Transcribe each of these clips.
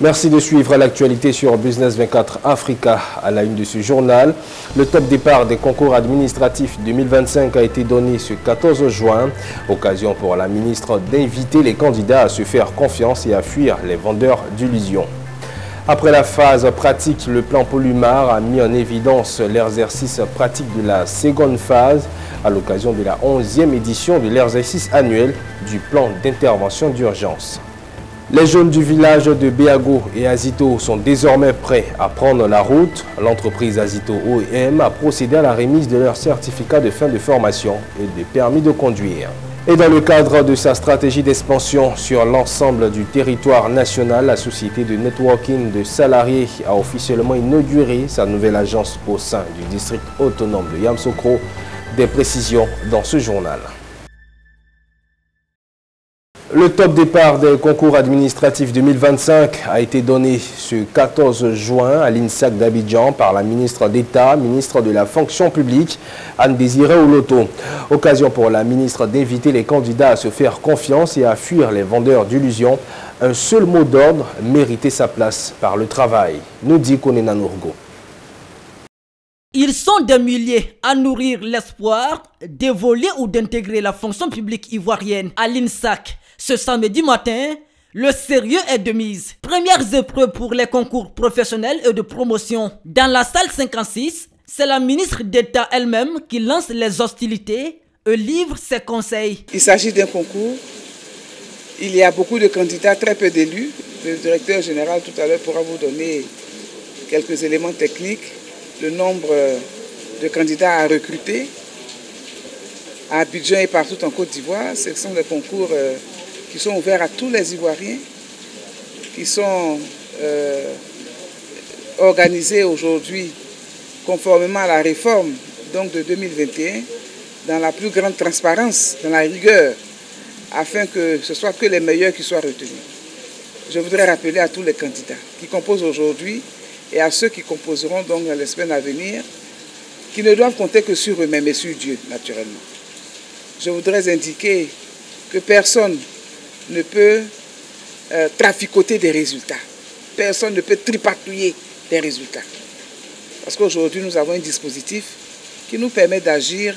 Merci de suivre l'actualité sur Business 24 Africa. À la une de ce journal, le top départ des concours administratifs 2025 a été donné ce 14 juin. Occasion pour la ministre d'inviter les candidats à se faire confiance et à fuir les vendeurs d'illusions. Après la phase pratique, le plan Polumar a mis en évidence l'exercice pratique de la seconde phase à l'occasion de la 11e édition de l'exercice annuel du plan d'intervention d'urgence. Les jeunes du village de Béago et Azito sont désormais prêts à prendre la route. L'entreprise Azito OEM a procédé à la remise de leur certificat de fin de formation et des permis de conduire. Et dans le cadre de sa stratégie d'expansion sur l'ensemble du territoire national, la société de networking de salariés a officiellement inauguré sa nouvelle agence au sein du district autonome de Yamoussoukro. Des précisions dans ce journal. Le top départ des concours administratifs 2025 a été donné ce 14 juin à l'INSAC d'Abidjan par la ministre d'État, ministre de la fonction publique, Anne-Désirée Oloto. Occasion pour la ministre d'inviter les candidats à se faire confiance et à fuir les vendeurs d'illusions. Un seul mot d'ordre, mériter sa place par le travail, nous dit Konena Nourgo. Ils sont des milliers à nourrir l'espoir d'évoluer ou d'intégrer la fonction publique ivoirienne à l'INSAC. Ce samedi matin, le sérieux est de mise. Premières épreuves pour les concours professionnels et de promotion. Dans la salle 56, c'est la ministre d'État elle-même qui lance les hostilités et livre ses conseils. Il s'agit d'un concours. Il y a beaucoup de candidats, très peu d'élus. Le directeur général tout à l'heure pourra vous donner quelques éléments techniques. Le nombre de candidats à recruter à Abidjan et partout en Côte d'Ivoire. Ce sont des concours qui sont ouverts à tous les Ivoiriens, qui sont organisés aujourd'hui conformément à la réforme donc, de 2021, dans la plus grande transparence, dans la rigueur, afin que ce soit que les meilleurs qui soient retenus. Je voudrais rappeler à tous les candidats qui composent aujourd'hui et à ceux qui composeront donc dans les semaines à venir, qui ne doivent compter que sur eux-mêmes et sur Dieu, naturellement. Je voudrais indiquer que personne ne peut traficoter des résultats. Personne ne peut tripatouiller des résultats. Parce qu'aujourd'hui, nous avons un dispositif qui nous permet d'agir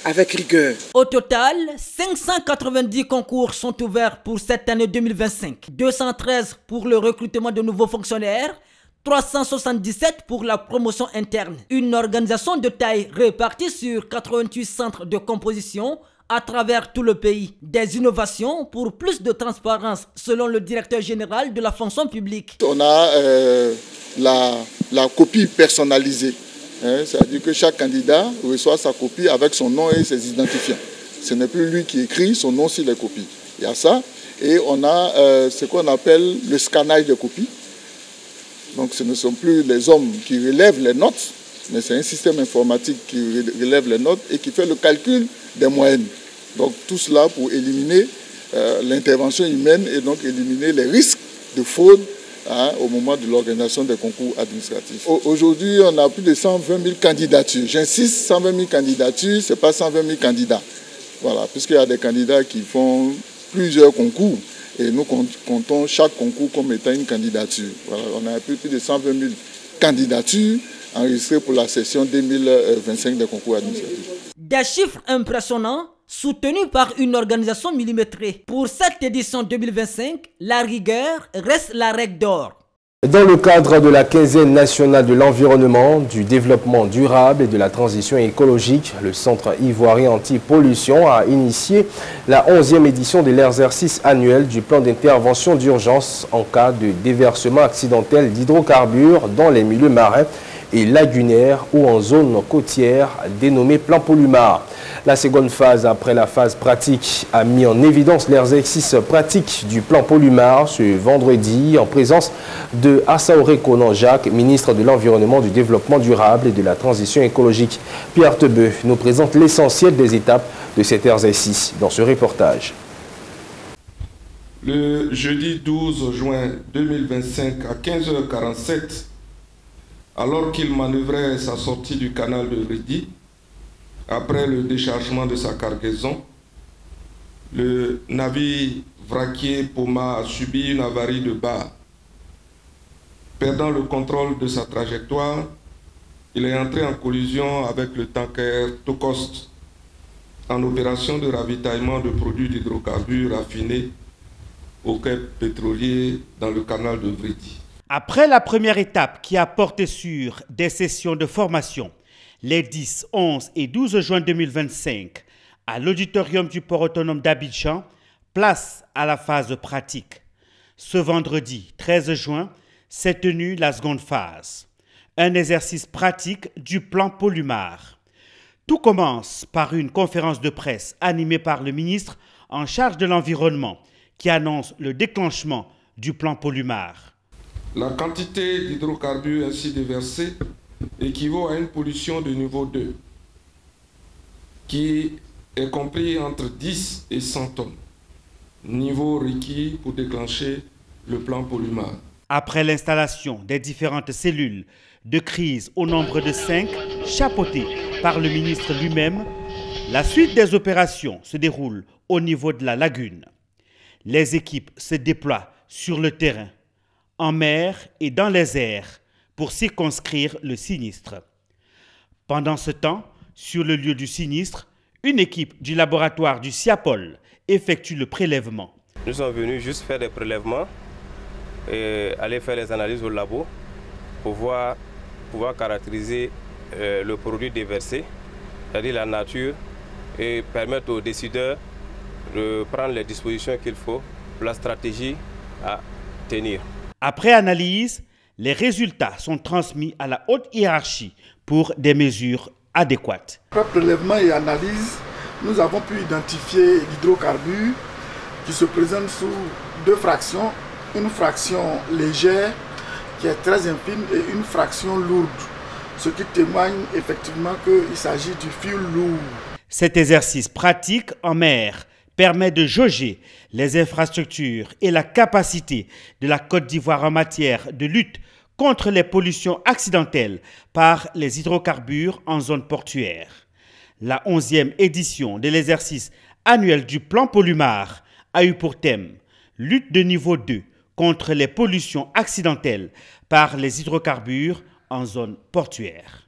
avec rigueur. Au total, 590 concours sont ouverts pour cette année 2025. 213 pour le recrutement de nouveaux fonctionnaires, 377 pour la promotion interne. Une organisation de taille répartie sur 88 centres de composition à travers tout le pays. Des innovations pour plus de transparence selon le directeur général de la fonction publique. On a la copie personnalisée. C'est-à-dire que chaque candidat reçoit sa copie avec son nom et ses identifiants. Ce n'est plus lui qui écrit son nom sur les copies. Il y a ça. Et on a ce qu'on appelle le scannage de copies. Donc ce ne sont plus les hommes qui relèvent les notes, mais c'est un système informatique qui relève les notes et qui fait le calcul des moyennes. Donc tout cela pour éliminer l'intervention humaine et donc éliminer les risques de fraude au moment de l'organisation des concours administratifs. Aujourd'hui, on a plus de 120 000 candidatures. J'insiste, 120 000 candidatures, ce n'est pas 120 000 candidats. Voilà, puisqu'il y a des candidats qui font plusieurs concours. Et nous comptons chaque concours comme étant une candidature. Voilà, on a plus de 120 000 candidatures enregistrées pour la session 2025 des concours administratifs. Des chiffres impressionnants soutenus par une organisation millimétrée. Pour cette édition 2025, la rigueur reste la règle d'or. Dans le cadre de la quinzaine nationale de l'environnement, du développement durable et de la transition écologique, le Centre ivoirien anti-pollution a initié la 11e édition de l'exercice annuel du plan d'intervention d'urgence en cas de déversement accidentel d'hydrocarbures dans les milieux marins et lagunaires ou en zone côtière dénommé plan Polumar. La seconde phase, après la phase pratique, a mis en évidence l'exercice pratique du plan Polumar ce vendredi en présence de Assaoré Konan Jacques, ministre de l'Environnement, du Développement durable et de la Transition écologique. Pierre Tebeu nous présente l'essentiel des étapes de cet exercice dans ce reportage. Le jeudi 12 juin 2025 à 15h47, alors qu'il manœuvrait sa sortie du canal de Ridi, après le déchargement de sa cargaison, le navire vraquier Poma a subi une avarie de barre Perdant le contrôle de sa trajectoire, il est entré en collision avec le tanker Tokost en opération de ravitaillement de produits d'hydrocarbures raffinés au quai pétrolier dans le canal de Vridi. Après la première étape qui a porté sur des sessions de formation, les 10, 11 et 12 juin 2025, à l'auditorium du port autonome d'Abidjan, place à la phase pratique. Ce vendredi 13 juin, s'est tenue la seconde phase, un exercice pratique du plan Polumar. Tout commence par une conférence de presse animée par le ministre en charge de l'environnement qui annonce le déclenchement du plan Polumar. La quantité d'hydrocarbures ainsi déversés équivaut à une pollution de niveau 2 qui est compris entre 10 et 100 tonnes, niveau requis pour déclencher le plan Polumar. Après l'installation des différentes cellules de crise au nombre de 5, chapeautées par le ministre lui-même, la suite des opérations se déroule au niveau de la lagune. Les équipes se déploient sur le terrain, en mer et dans les airs, pour circonscrire le sinistre. Pendant ce temps, sur le lieu du sinistre, une équipe du laboratoire du SIAPOL effectue le prélèvement. Nous sommes venus juste faire des prélèvements et aller faire les analyses au labo pour pouvoir caractériser le produit déversé, c'est-à-dire la nature, et permettre aux décideurs de prendre les dispositions qu'il faut pour la stratégie à tenir. Après analyse, les résultats sont transmis à la haute hiérarchie pour des mesures adéquates. Après prélèvement et analyse, nous avons pu identifier l'hydrocarbure qui se présente sous deux fractions. Une fraction légère qui est très infime et une fraction lourde, ce qui témoigne effectivement qu'il s'agit du fioul lourd. Cet exercice pratique en mer permet de jauger les infrastructures et la capacité de la Côte d'Ivoire en matière de lutte contre les pollutions accidentelles par les hydrocarbures en zone portuaire. La 11e édition de l'exercice annuel du plan Polumar a eu pour thème « Lutte de niveau 2 contre les pollutions accidentelles par les hydrocarbures en zone portuaire ».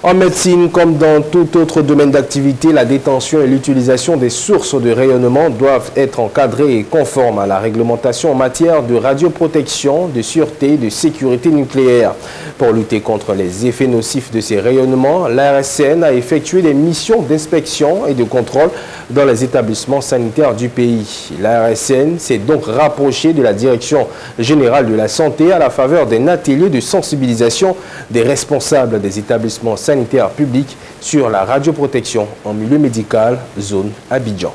En médecine, comme dans tout autre domaine d'activité, la détention et l'utilisation des sources de rayonnement doivent être encadrées et conformes à la réglementation en matière de radioprotection, de sûreté et de sécurité nucléaire. Pour lutter contre les effets nocifs de ces rayonnements, l'ARSN a effectué des missions d'inspection et de contrôle dans les établissements sanitaires du pays. L'ARSN s'est donc rapprochée de la Direction générale de la santé à la faveur d'un atelier de sensibilisation des responsables des établissements sanitaires publics sur la radioprotection en milieu médical, zone Abidjan.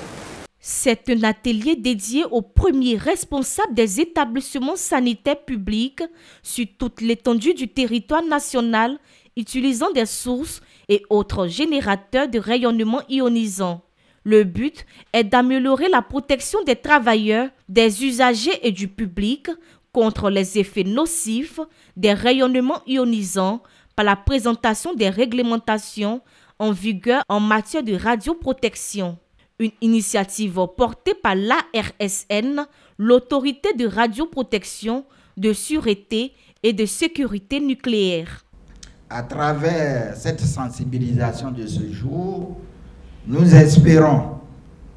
C'est un atelier dédié aux premiers responsables des établissements sanitaires publics sur toute l'étendue du territoire national, utilisant des sources et autres générateurs de rayonnement ionisant. Le but est d'améliorer la protection des travailleurs, des usagers et du public contre les effets nocifs des rayonnements ionisants par la présentation des réglementations en vigueur en matière de radioprotection. Une initiative portée par l'ARSN, l'autorité de radioprotection, de sûreté et de sécurité nucléaire. À travers cette sensibilisation de ce jour, nous espérons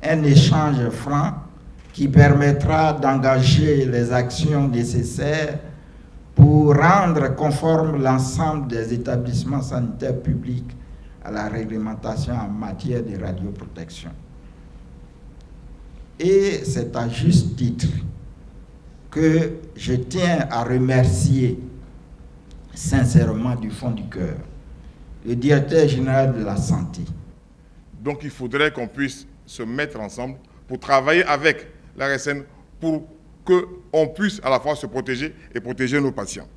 un échange franc qui permettra d'engager les actions nécessaires pour rendre conforme l'ensemble des établissements sanitaires publics à la réglementation en matière de radioprotection. Et c'est à juste titre que je tiens à remercier sincèrement du fond du cœur le directeur général de la santé. Donc il faudrait qu'on puisse se mettre ensemble pour travailler avec l'ARSN pour qu'on puisse à la fois se protéger et protéger nos patients.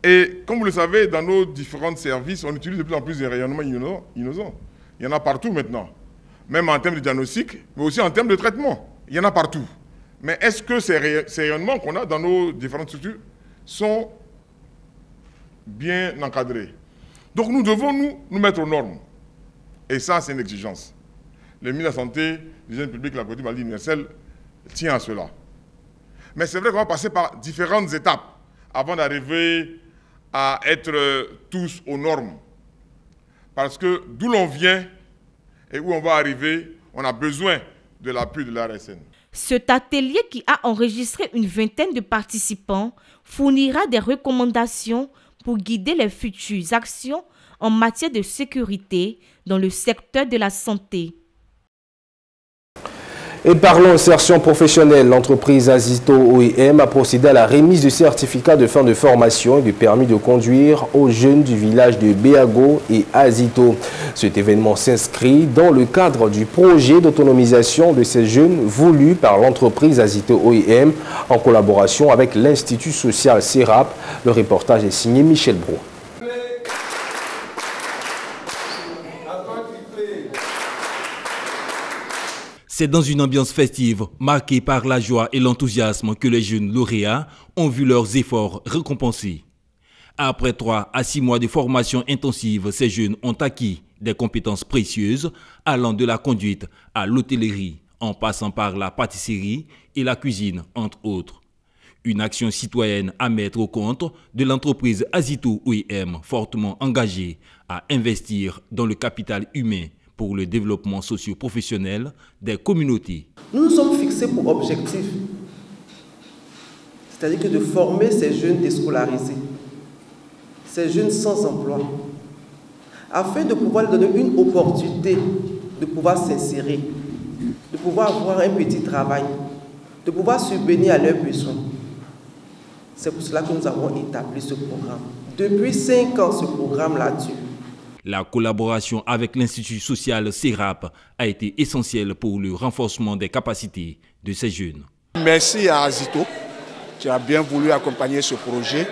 Et comme vous le savez, dans nos différents services, on utilise de plus en plus des rayonnements ionisants. Il y en a partout maintenant, même en termes de diagnostic, mais aussi en termes de traitement. Il y en a partout. Mais est-ce que ces rayonnements qu'on a dans nos différentes structures sont bien encadrés? Donc nous devons nous mettre aux normes. Et ça, c'est une exigence. Le ministre de la Santé, l'hygiène publique, la politique universelle tient à cela. Mais c'est vrai qu'on va passer par différentes étapes avant d'arriver à être tous aux normes. Parce que d'où l'on vient et où on va arriver, on a besoin de l'appui de l'ARSN. Cet atelier, qui a enregistré une vingtaine de participants, fournira des recommandations pour guider les futures actions en matière de sécurité dans le secteur de la santé. Et parlons insertion professionnelle. L'entreprise Azito OEM a procédé à la remise de certificats de fin de formation et de permis de conduire aux jeunes du village de Béago et Azito. Cet événement s'inscrit dans le cadre du projet d'autonomisation de ces jeunes voulu par l'entreprise Azito OEM en collaboration avec l'Institut social CERAP. Le reportage est signé Michel Brou. C'est dans une ambiance festive, marquée par la joie et l'enthousiasme que les jeunes lauréats ont vu leurs efforts récompensés. Après 3 à 6 mois de formation intensive, ces jeunes ont acquis des compétences précieuses allant de la conduite à l'hôtellerie, en passant par la pâtisserie et la cuisine, entre autres. Une action citoyenne à mettre au compte de l'entreprise Azito OEM, fortement engagée à investir dans le capital humain pour le développement socio-professionnel des communautés. Nous nous sommes fixés pour objectif, c'est-à-dire que de former ces jeunes déscolarisés, ces jeunes sans emploi, afin de pouvoir leur donner une opportunité de pouvoir s'insérer, de pouvoir avoir un petit travail, de pouvoir subvenir à leurs besoins. C'est pour cela que nous avons établi ce programme. Depuis 5 ans, ce programme-là dure. La collaboration avec l'Institut social CERAP a été essentielle pour le renforcement des capacités de ces jeunes. Merci à Azito qui a bien voulu accompagner ce projet,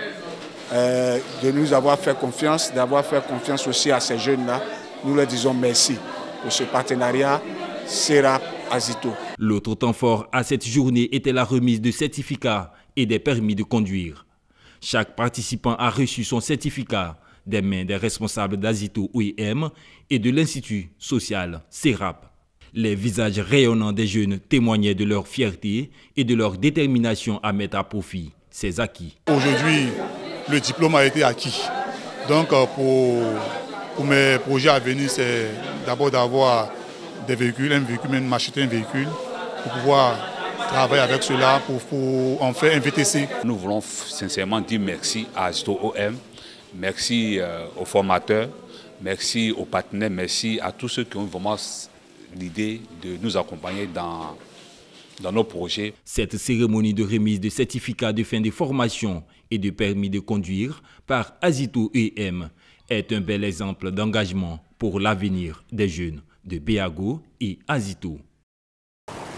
de nous avoir fait confiance, d'avoir fait confiance aussi à ces jeunes-là. Nous leur disons merci pour ce partenariat CERAP-Azito. L'autre temps fort à cette journée était la remise de certificats et des permis de conduire. Chaque participant a reçu son certificat des mains des responsables d'Azito OEM et de l'Institut social CERAP. Les visages rayonnants des jeunes témoignaient de leur fierté et de leur détermination à mettre à profit ces acquis. Aujourd'hui, le diplôme a été acquis. Donc pour mes projets à venir, c'est d'abord d'avoir des véhicules, même m'acheter un véhicule pour pouvoir travailler avec cela, pour en faire un VTC. Nous voulons sincèrement dire merci à Azito OEM. Merci aux formateurs, merci aux partenaires, merci à tous ceux qui ont vraiment l'idée de nous accompagner dans nos projets. Cette cérémonie de remise de certificats de fin de formation et de permis de conduire par Azito OEM est un bel exemple d'engagement pour l'avenir des jeunes de Béago et Azito.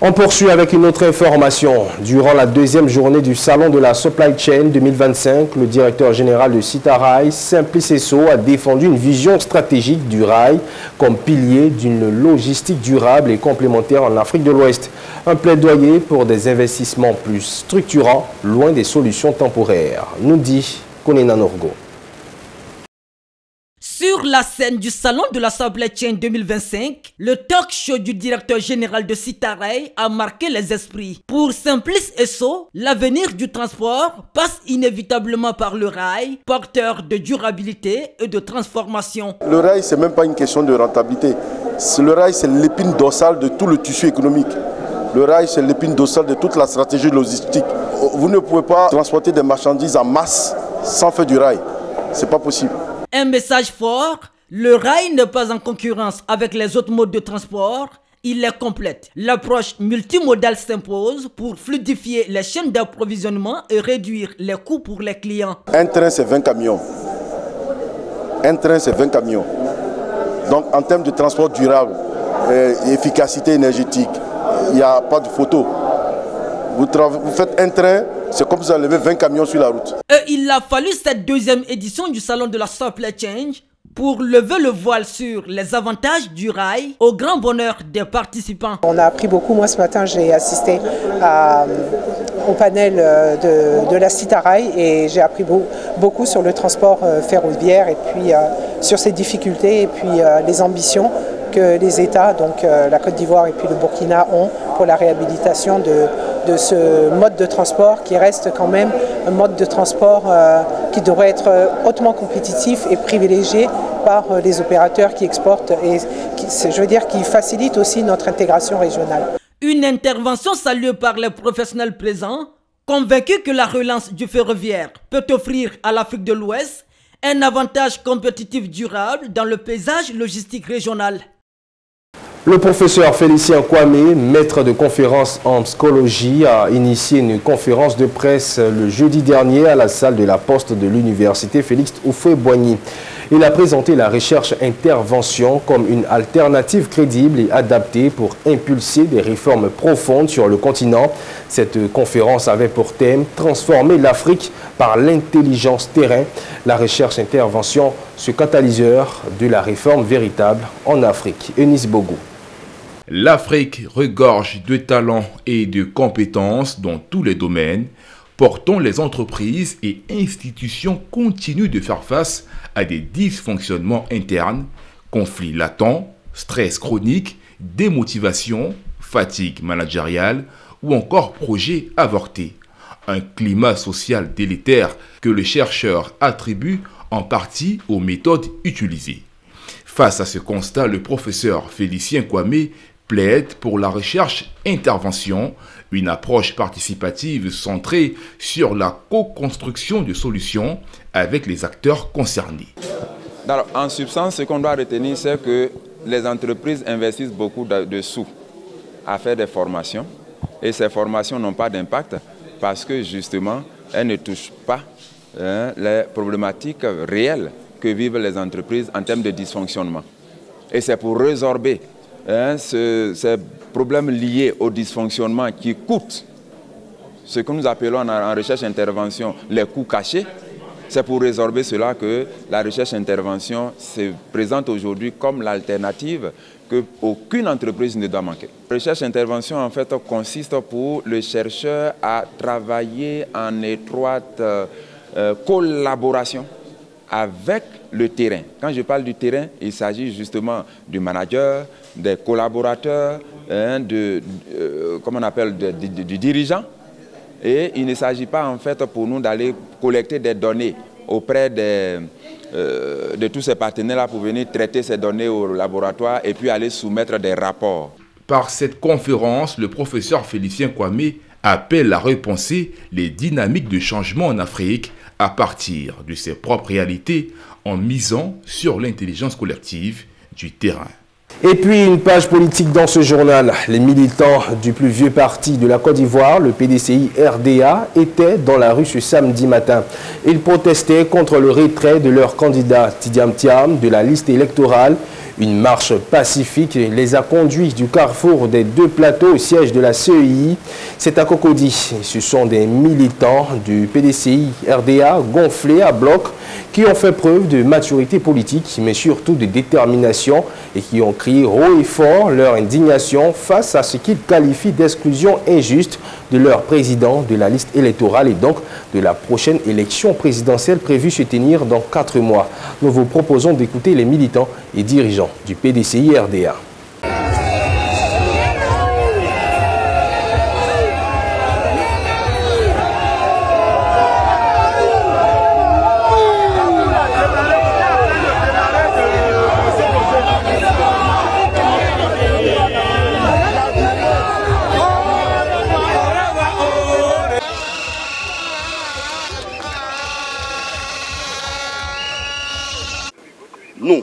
On poursuit avec une autre information. Durant la deuxième journée du Salon de la Supply Chain 2025, le directeur général de Citarail, Simplice Esso, a défendu une vision stratégique du rail comme pilier d'une logistique durable et complémentaire en Afrique de l'Ouest. Un plaidoyer pour des investissements plus structurants, loin des solutions temporaires, nous dit Konena Norgo. Sur la scène du Salon de la Supply Chain 2025, le talk show du directeur général de Citarail a marqué les esprits. Pour Simplice Esso, l'avenir du transport passe inévitablement par le rail, porteur de durabilité et de transformation. Le rail, ce n'est même pas une question de rentabilité. Le rail, c'est l'épine dorsale de tout le tissu économique. Le rail, c'est l'épine dorsale de toute la stratégie logistique. Vous ne pouvez pas transporter des marchandises en masse sans faire du rail. Ce n'est pas possible. Un message fort, le rail n'est pas en concurrence avec les autres modes de transport, il les complète. L'approche multimodale s'impose pour fluidifier les chaînes d'approvisionnement et réduire les coûts pour les clients. Un train, c'est 20 camions. Un train, c'est 20 camions. Donc, en termes de transport durable et efficacité énergétique, il n'y a pas de photo. Vous faites un train, c'est comme si vous enlevez 20 camions sur la route. Il a fallu cette deuxième édition du Salon de la Supply Chain pour lever le voile sur les avantages du rail au grand bonheur des participants. On a appris beaucoup. Moi, ce matin, j'ai assisté au panel de la Citarail et j'ai appris beaucoup sur le transport ferroviaire et puis sur ses difficultés et puis les ambitions que les États, donc la Côte d'Ivoire et puis le Burkina, ont pour la réhabilitation de ce mode de transport qui reste quand même mode de transport qui devrait être hautement compétitif et privilégié par les opérateurs qui exportent et qui facilitent aussi notre intégration régionale. Une intervention saluée par les professionnels présents, convaincus que la relance du ferroviaire peut offrir à l'Afrique de l'Ouest un avantage compétitif durable dans le paysage logistique régional. Le professeur Félicien Kwame, maître de conférence en psychologie, a initié une conférence de presse le jeudi dernier à la salle de la Poste de l'Université Félix Houphouët-Boigny. Il a présenté la recherche-intervention comme une alternative crédible et adaptée pour impulser des réformes profondes sur le continent. Cette conférence avait pour thème « Transformer l'Afrique par l'intelligence terrain ». La recherche-intervention, ce catalyseur de la réforme véritable en Afrique. Eunice Bogou. L'Afrique regorge de talents et de compétences dans tous les domaines. Pourtant, les entreprises et institutions continuent de faire face à des dysfonctionnements internes, conflits latents, stress chronique, démotivation, fatigue managériale ou encore projets avortés. Un climat social délétère que le chercheur attribue en partie aux méthodes utilisées. Face à ce constat, le professeur Félicien Kwame plaide pour la recherche-intervention, une approche participative centrée sur la co-construction de solutions avec les acteurs concernés. Alors, en substance, ce qu'on doit retenir, c'est que les entreprises investissent beaucoup de sous à faire des formations et ces formations n'ont pas d'impact parce que justement, elles ne touchent pas les problématiques réelles que vivent les entreprises en termes de dysfonctionnement. Et c'est pour résorber ces problèmes liés au dysfonctionnement qui coûtent ce que nous appelons en recherche-intervention les coûts cachés. C'est pour résorber cela que la recherche-intervention se présente aujourd'hui comme l'alternative qu'aucune entreprise ne doit manquer. La recherche-intervention en fait consiste pour le chercheur à travailler en étroite collaboration avec le terrain. Quand je parle du terrain, il s'agit justement du manager, des collaborateurs, comment on appelle, du dirigeant. Et il ne s'agit pas en fait pour nous d'aller collecter des données auprès de tous ces partenaires-là pour venir traiter ces données au laboratoire et puis aller soumettre des rapports. Par cette conférence, le professeur Félicien Kwame appelle à repenser les dynamiques de changement en Afrique à partir de ses propres réalités en misant sur l'intelligence collective du terrain. Et puis une page politique dans ce journal. Les militants du plus vieux parti de la Côte d'Ivoire, le PDCI-RDA, étaient dans la rue ce samedi matin. Ils protestaient contre le retrait de leur candidat Tidiam Thiam de la liste électorale. Une marche pacifique les a conduits du carrefour des deux plateaux au siège de la CEI. C'est à Cocody. Ce sont des militants du PDCI-RDA gonflés à bloc qui ont fait preuve de maturité politique, mais surtout de détermination et qui ont crié haut et fort leur indignation face à ce qu'ils qualifient d'exclusion injuste de leur président de la liste électorale et donc de la prochaine élection présidentielle prévue se tenir dans 4 mois. Nous vous proposons d'écouter les militants et dirigeants du PDCI-RDA. Nous,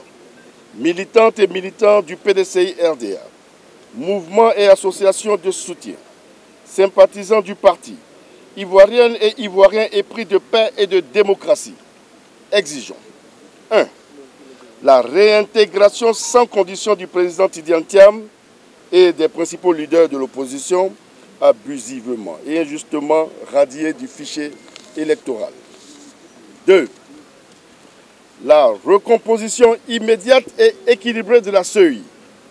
militantes et militants du PDCI-RDA, mouvement et association de soutien, sympathisants du parti, ivoiriennes et ivoiriens épris de paix et de démocratie, exigeons 1. La réintégration sans condition du président Tidiam Thiam et des principaux leaders de l'opposition abusivement et injustement radiés du fichier électoral. 2. La recomposition immédiate et équilibrée de la CEI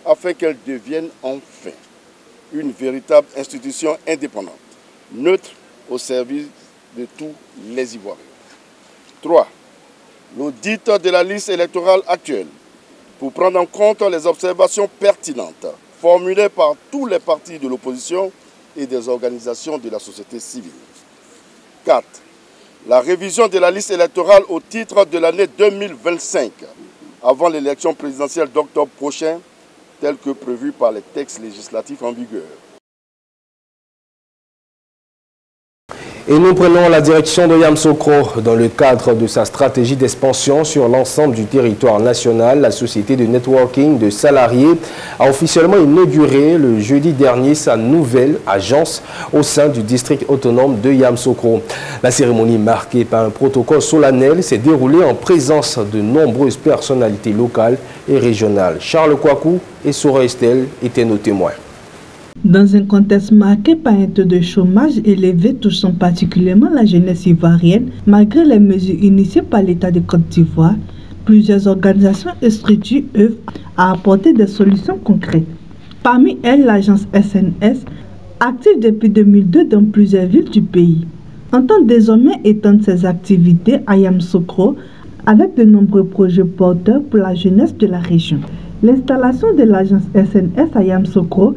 afin qu'elle devienne enfin une véritable institution indépendante, neutre au service de tous les Ivoiriens. 3. L'audit de la liste électorale actuelle pour prendre en compte les observations pertinentes formulées par tous les partis de l'opposition et des organisations de la société civile. 4. la révision de la liste électorale au titre de l'année 2025, avant l'élection présidentielle d'octobre prochain, telle que prévue par les textes législatifs en vigueur. Et nous prenons la direction de Yamoussoukro. Dans le cadre de sa stratégie d'expansion sur l'ensemble du territoire national, la société de networking de salariés a officiellement inauguré le jeudi dernier sa nouvelle agence au sein du district autonome de Yamoussoukro. La cérémonie, marquée par un protocole solennel, s'est déroulée en présence de nombreuses personnalités locales et régionales. Charles Kouakou et Sora Estelle étaient nos témoins. Dans un contexte marqué par un taux de chômage élevé touchant particulièrement la jeunesse ivoirienne, malgré les mesures initiées par l'État de Côte d'Ivoire, plusieurs organisations et structures œuvrent à apporter des solutions concrètes. Parmi elles, l'agence SNS, active depuis 2002 dans plusieurs villes du pays, entend désormais étendre ses activités à Yamoussoukro avec de nombreux projets porteurs pour la jeunesse de la région. L'installation de l'agence SNS à Yamoussoukro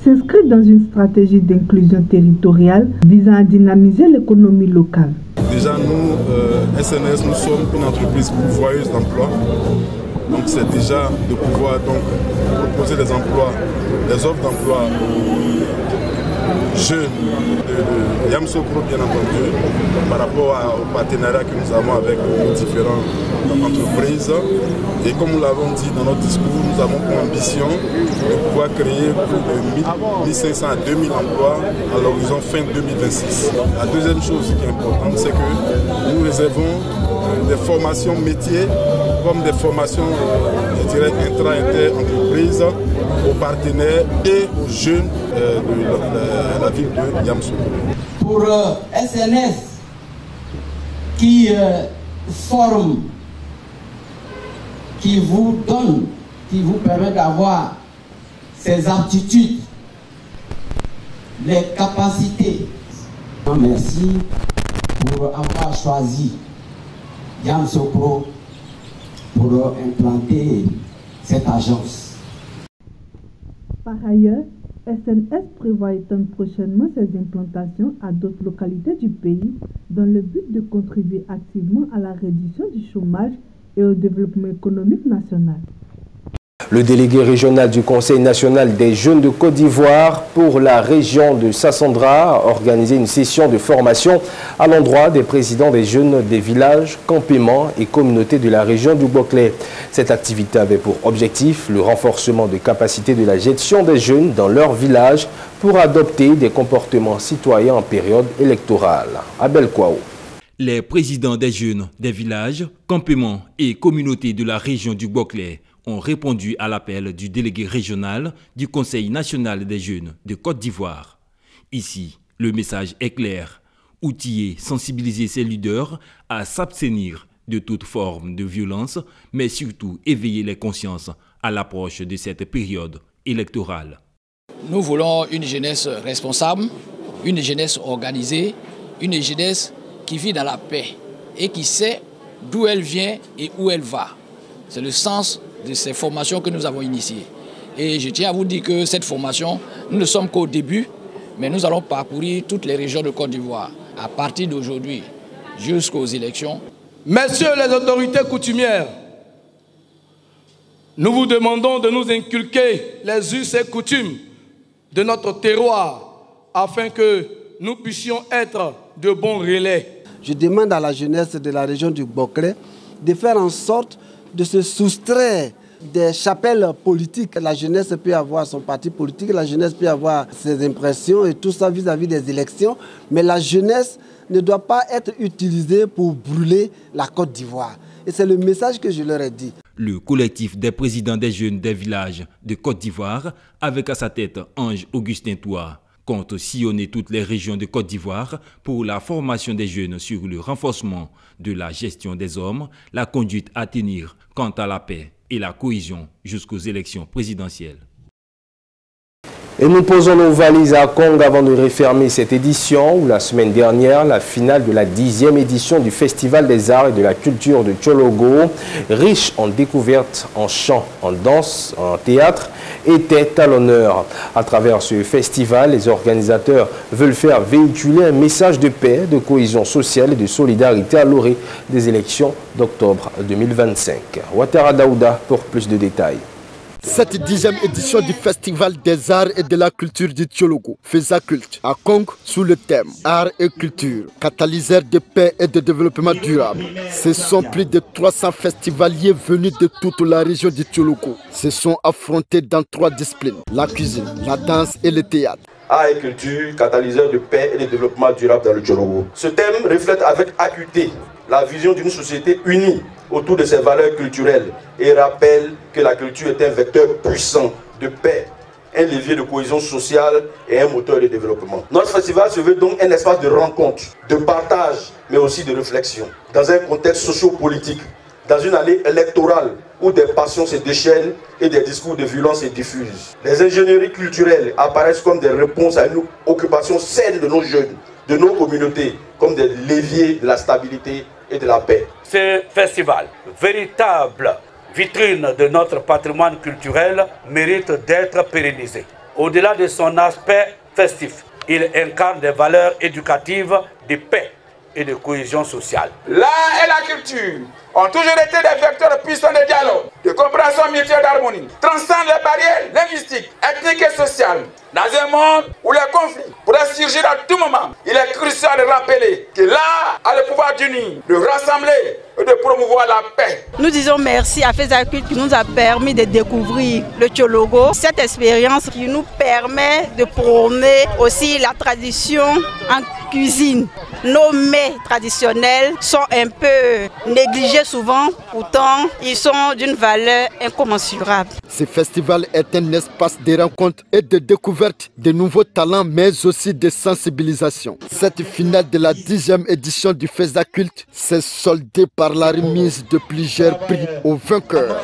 s'inscrit dans une stratégie d'inclusion territoriale visant à dynamiser l'économie locale. Déjà, nous, SNS, nous sommes une entreprise pourvoyeuse d'emplois. Donc, c'est déjà de pouvoir proposer des emplois, des offres d'emploi aux jeunes de Yamoussoukro, bien entendu, par rapport au partenariat que nous avons avec différentes entreprises. Et comme nous l'avons dit dans notre discours, nous avons pour ambition de pouvoir créer plus de 1500 à 2000 emplois à l'horizon fin 2026. La deuxième chose qui est importante, c'est que nous réservons des formations métiers comme des formations, je dirais, intra-inter-entreprises aux partenaires et aux jeunes de la ville de Yamoussoukro. Pour SNS qui forme, qui vous donne, qui vous permet d'avoir ces aptitudes, les capacités. Merci pour avoir choisi Yamoussoukro pour implanter cette agence. Par ailleurs, SNS prévoit étendre prochainement ses implantations à d'autres localités du pays dans le but de contribuer activement à la réduction du chômage et au développement économique national. Le délégué régional du Conseil national des jeunes de Côte d'Ivoire pour la région de Sassandra a organisé une session de formation à l'endroit des présidents des jeunes des villages, campements et communautés de la région du Boclé. Cette activité avait pour objectif le renforcement des capacités de la gestion des jeunes dans leur village pour adopter des comportements citoyens en période électorale. Abel Kouao. Les présidents des jeunes des villages, campements et communautés de la région du Boclé ont répondu à l'appel du délégué régional du Conseil national des jeunes de Côte d'Ivoire. Ici, le message est clair. Outiller, sensibiliser ses leaders à s'abstenir de toute forme de violence, mais surtout éveiller les consciences à l'approche de cette période électorale. Nous voulons une jeunesse responsable, une jeunesse organisée, une jeunesse qui vit dans la paix et qui sait d'où elle vient et où elle va. C'est le sens de ces formations que nous avons initiées. Et je tiens à vous dire que cette formation, nous ne sommes qu'au début, mais nous allons parcourir toutes les régions de Côte d'Ivoire à partir d'aujourd'hui jusqu'aux élections. Messieurs les autorités coutumières, nous vous demandons de nous inculquer les us et coutumes de notre terroir afin que nous puissions être de bons relais. Je demande à la jeunesse de la région du Boclé de faire en sorte de se soustraire des chapelles politiques. La jeunesse peut avoir son parti politique, la jeunesse peut avoir ses impressions et tout ça vis-à-vis des élections, mais la jeunesse ne doit pas être utilisée pour brûler la Côte d'Ivoire. Et c'est le message que je leur ai dit. Le collectif des présidents des jeunes des villages de Côte d'Ivoire, avec à sa tête Ange Augustin Toua, compte sillonner toutes les régions de Côte d'Ivoire pour la formation des jeunes sur le renforcement de la gestion des hommes, la conduite à tenir quant à la paix et la cohésion jusqu'aux élections présidentielles. Et nous posons nos valises à Kong avant de refermer cette édition où la semaine dernière, la finale de la 10e édition du Festival des Arts et de la Culture de Tchologo, riche en découvertes, en chant, en danse, en théâtre, était à l'honneur. À travers ce festival, les organisateurs veulent faire véhiculer un message de paix, de cohésion sociale et de solidarité à l'orée des élections d'octobre 2025. Ouattara Daouda pour plus de détails. Cette 10e édition du Festival des Arts et de la Culture du Tchologo, FESACULT, à Kong sous le thème Arts et Culture, catalyseur de paix et de développement durable. Ce sont plus de 300 festivaliers venus de toute la région du Tchologo. Se sont affrontés dans 3 disciplines, la cuisine, la danse et le théâtre. Art et culture, catalyseur de paix et de développement durable dans le Tchologo. Ce thème reflète avec acuité la vision d'une société unie autour de ses valeurs culturelles et rappelle que la culture est un vecteur puissant de paix, un levier de cohésion sociale et un moteur de développement. Notre festival se veut donc un espace de rencontre, de partage, mais aussi de réflexion. Dans un contexte socio-politique, dans une année électorale où des passions se déchaînent et des discours de violence se diffusent. Les ingénieries culturelles apparaissent comme des réponses à une occupation saine de nos jeunes, de nos communautés, comme des leviers de la stabilité et de la paix. Ce festival, véritable vitrine de notre patrimoine culturel, mérite d'être pérennisé. Au-delà de son aspect festif, il incarne des valeurs éducatives de paix et de cohésion sociale. L'art et la culture ont toujours été des vecteurs puissants de dialogue, de compréhension mutuelle d'harmonie, transcendent les barrières linguistiques, ethniques et sociales. Dans un monde où les conflits pourraient surgir à tout moment, il est crucial de rappeler que l'art a le pouvoir d'unir, de rassembler et de promouvoir la paix. Nous disons merci à FESACULT qui nous a permis de découvrir le Tchologo, cette expérience qui nous permet de prôner aussi la tradition en cuisine. Nos mets traditionnels sont un peu négligés souvent, pourtant ils sont d'une valeur incommensurable. Ce festival est un espace de rencontre et de découverte de nouveaux talents, mais aussi de sensibilisation. Cette finale de la 10e édition du FESACULT s'est soldée par la remise de plusieurs prix aux vainqueurs.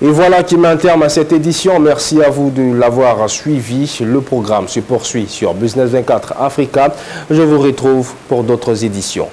Et voilà qui met un terme à cette édition. Merci à vous de l'avoir suivi. Le programme se poursuit sur Business 24 Africa. Je vous retrouve pour d'autres éditions.